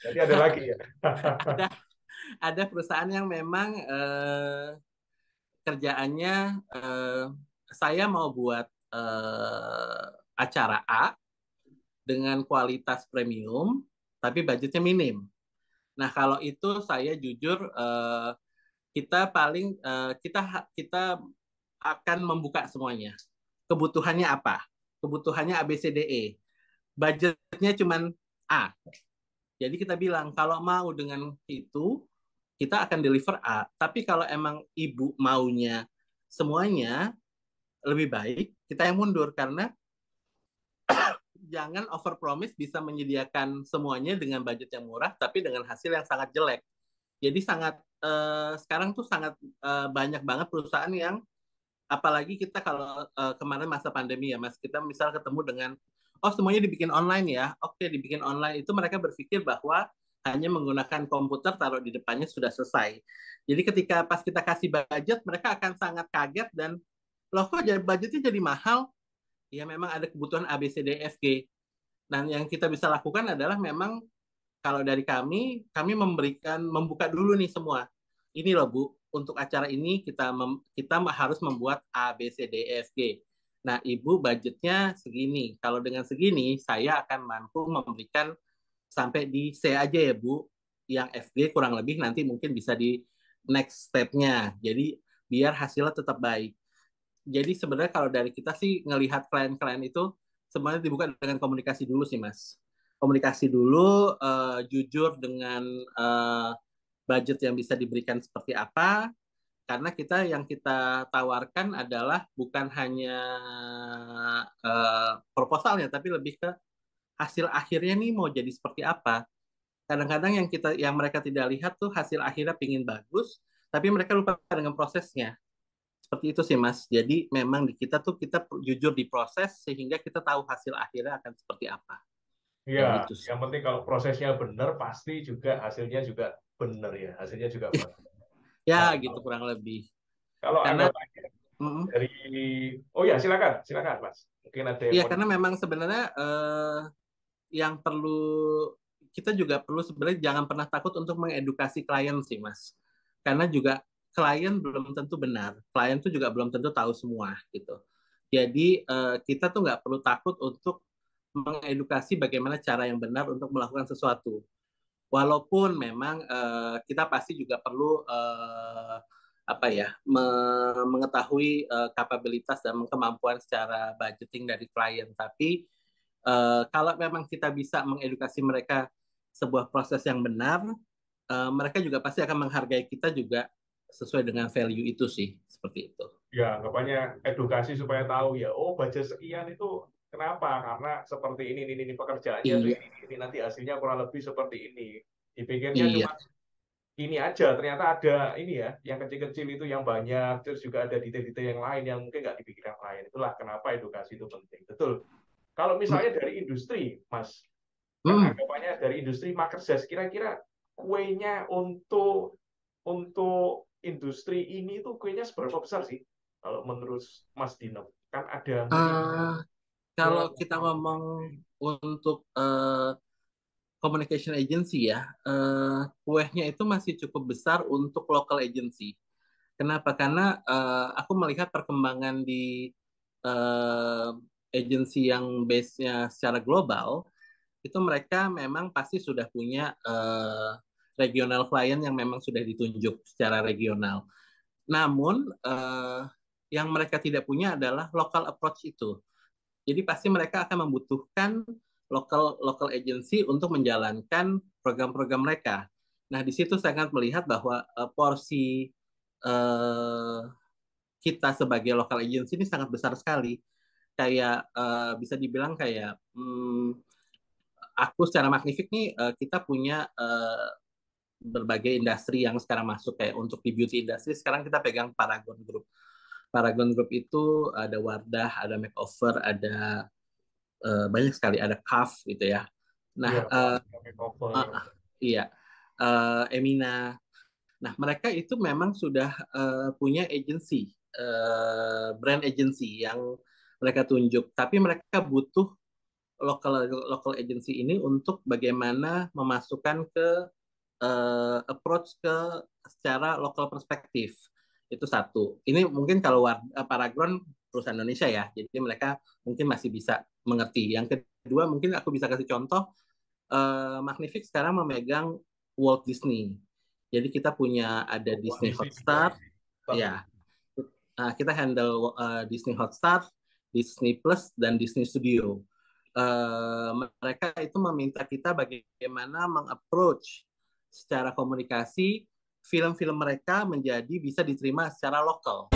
Jadi ada lagi ya. ada ada perusahaan yang memang kerjaannya saya mau buat acara A dengan kualitas premium, tapi budgetnya minim. Nah, kalau itu saya jujur kita paling kita akan membuka semuanya. Kebutuhannya apa? Kebutuhannya A B C D E. Budgetnya cuma A. Jadi kita bilang kalau mau dengan itu kita akan deliver A. Tapi kalau emang ibu maunya semuanya lebih baik kita yang mundur karena jangan over promise bisa menyediakan semuanya dengan budget yang murah tapi dengan hasil yang sangat jelek. Jadi sangat sekarang tuh sangat banyak banget perusahaan yang apalagi kita kalau kemarin masa pandemi ya Mas, kita misal ketemu dengan oh semuanya dibikin online ya. Oke, dibikin online itu mereka berpikir bahwa hanya menggunakan komputer taruh di depannya sudah selesai. Jadi ketika pas kita kasih budget mereka akan sangat kaget dan loh kok budgetnya jadi mahal? Ya memang ada kebutuhan A B C D F G. Dan yang kita bisa lakukan adalah memang kalau dari kami memberikan membuka dulu nih semua. Ini loh Bu, untuk acara ini kita harus membuat A B C D E F G. Nah, Ibu budgetnya segini. Kalau dengan segini, saya akan mampu memberikan sampai di C aja ya Bu. Yang F G kurang lebih nanti mungkin bisa di next step-nya. Jadi biar hasilnya tetap baik. Jadi sebenarnya kalau dari kita sih ngelihat klien-klien itu sebenarnya dibuka dengan komunikasi dulu sih Mas. Komunikasi dulu, jujur dengan uh, budget yang bisa diberikan seperti apa, karena yang kita tawarkan adalah bukan hanya proposalnya, tapi lebih ke hasil akhirnya nih mau jadi seperti apa. Kadang-kadang yang mereka tidak lihat tuh hasil akhirnya pingin bagus, tapi mereka lupa dengan prosesnya. Seperti itu sih Mas. Jadi memang di kita tuh kita jujur di proses sehingga kita tahu hasil akhirnya akan seperti apa. Iya, Kayak gitu sih. yang penting kalau prosesnya benar, pasti juga hasilnya juga benar ya. Hasilnya juga bagus. Ya Nah, gitu kurang lebih. kalau Karena anggapannya mm, dari, oh ya silakan, silakan Mas. Mungkin ada yang ya mau. karena memang sebenarnya yang perlu kita juga perlu sebenarnya jangan pernah takut untuk mengedukasi klien sih Mas. Karena juga klien belum tentu benar. Klien tuh juga belum tentu tahu semua gitu. Jadi kita tuh nggak perlu takut untuk mengedukasi bagaimana cara yang benar untuk melakukan sesuatu. Walaupun memang kita pasti juga perlu apa ya mengetahui kapabilitas dan kemampuan secara budgeting dari klien. Tapi kalau memang kita bisa mengedukasi mereka sebuah proses yang benar, mereka juga pasti akan menghargai kita juga sesuai dengan value itu sih, seperti itu. Ya, anggapannya edukasi supaya tahu ya, oh budget sekian itu kenapa? Karena seperti ini pekerjaannya tuh Iya, ini nanti hasilnya kurang lebih seperti ini. Dipikirnya iya, cuma ini aja, ternyata ada ini ya, yang kecil-kecil itu yang banyak, terus juga ada detail-detail yang lain yang mungkin nggak dipikirkan klien. Itulah kenapa edukasi itu penting. Betul. Kalau misalnya dari industri, Mas, kan hmm. anggapannya dari industri Makerjas, kira-kira kuenya untuk industri ini tuh kuenya seberapa besar sih? Kalau menurut Mas Dino, kan ada mungkin Uh, ke kalau kita ngomong untuk communication agency ya, kuehnya itu masih cukup besar untuk local agency. Kenapa? Karena aku melihat perkembangan di uh, agency yang base-nya secara global, itu mereka memang pasti sudah punya regional client yang memang sudah ditunjuk secara regional. Namun yang mereka tidak punya adalah local approach itu. Jadi pasti mereka akan membutuhkan local agency untuk menjalankan program-program mereka. Nah, di situ saya akan melihat bahwa porsi uh, kita sebagai local agency ini sangat besar sekali. Kayak bisa dibilang kayak aku secara magnifik nih kita punya berbagai industri yang sekarang masuk kayak untuk di beauty industry sekarang kita pegang Paragon Group. Paragon Group itu ada Wardah, ada Makeover, ada banyak sekali ada CAF gitu ya. Nah, ya cover. iya Emina. Nah, mereka itu memang sudah punya agency, brand agency yang mereka tunjuk. Tapi mereka butuh local agency ini untuk bagaimana memasukkan ke approach ke secara local perspektif. Itu satu. Ini mungkin kalau Paragon perusahaan Indonesia ya, jadi mereka mungkin masih bisa mengerti. Yang kedua mungkin aku bisa kasih contoh, Magnific sekarang memegang Walt Disney. Jadi kita punya ada Disney Hotstar, ya. Nah, kita handle Disney Hotstar, Disney Plus, dan Disney Studio. Mereka itu meminta kita bagaimana mengapproach secara komunikasi film-film mereka menjadi bisa diterima secara lokal.